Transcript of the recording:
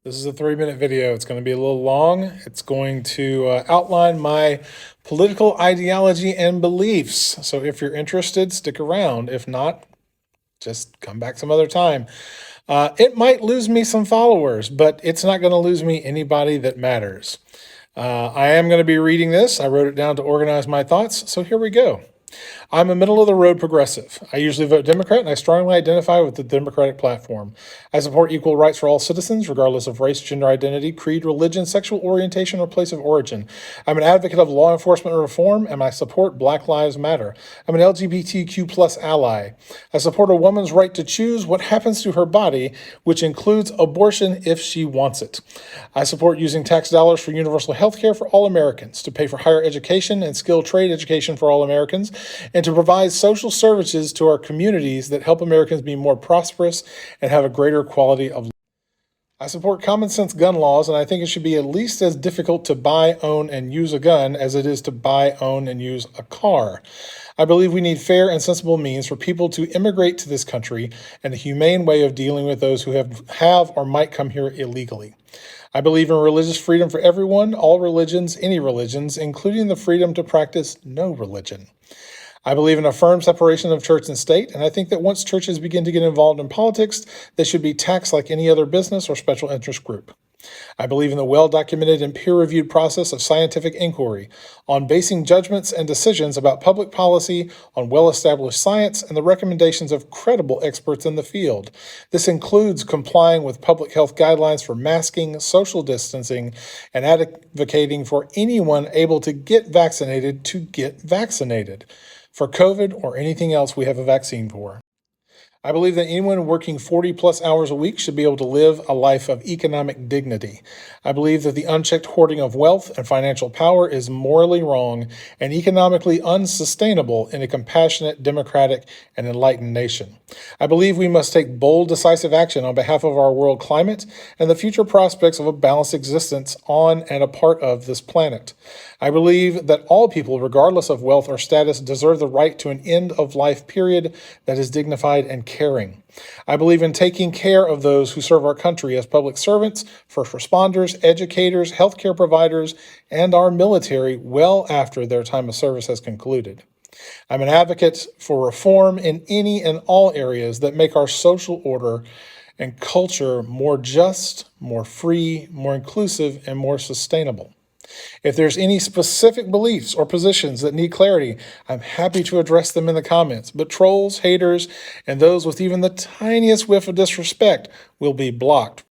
This is a 3-minute video. It's going to be a little long. It's going to outline my political ideology and beliefs. So if you're interested, stick around. If not, just come back some other time. It might lose me some followers, but it's not going to lose me anybody that matters. I am going to be reading this. I wrote it down to organize my thoughts. So here we go. I'm a middle-of-the-road progressive. I usually vote Democrat, and I strongly identify with the Democratic platform. I support equal rights for all citizens, regardless of race, gender identity, creed, religion, sexual orientation, or place of origin. I'm an advocate of law enforcement reform, and I support Black Lives Matter. I'm an LGBTQ plus ally. I support a woman's right to choose what happens to her body, which includes abortion if she wants it. I support using tax dollars for universal health care for all Americans, to pay for higher education and skilled trade education for all Americans, and to provide social services to our communities that help Americans be more prosperous and have a greater quality of life. I support common sense gun laws, and I think it should be at least as difficult to buy, own, and use a gun as it is to buy, own, and use a car. I believe we need fair and sensible means for people to immigrate to this country and a humane way of dealing with those who have or might come here illegally. I believe in religious freedom for everyone, all religions, any religions, including the freedom to practice no religion. I believe in a firm separation of church and state, and I think that once churches begin to get involved in politics, they should be taxed like any other business or special interest group. I believe in the well-documented and peer-reviewed process of scientific inquiry on basing judgments and decisions about public policy on well-established science and the recommendations of credible experts in the field. This includes complying with public health guidelines for masking, social distancing, and advocating for anyone able to get vaccinated to get vaccinated for COVID or anything else we have a vaccine for. I believe that anyone working 40 plus hours a week should be able to live a life of economic dignity. I believe that the unchecked hoarding of wealth and financial power is morally wrong and economically unsustainable in a compassionate, democratic, and enlightened nation. I believe we must take bold, decisive action on behalf of our world climate and the future prospects of a balanced existence on and a part of this planet. I believe that all people, regardless of wealth or status, deserve the right to an end-of-life period that is dignified and caring. I believe in taking care of those who serve our country as public servants, first responders, educators, healthcare providers, and our military well after their time of service has concluded. I'm an advocate for reform in any and all areas that make our social order and culture more just, more free, more inclusive, and more sustainable. If there's any specific beliefs or positions that need clarity, I'm happy to address them in the comments, but trolls, haters, and those with even the tiniest whiff of disrespect will be blocked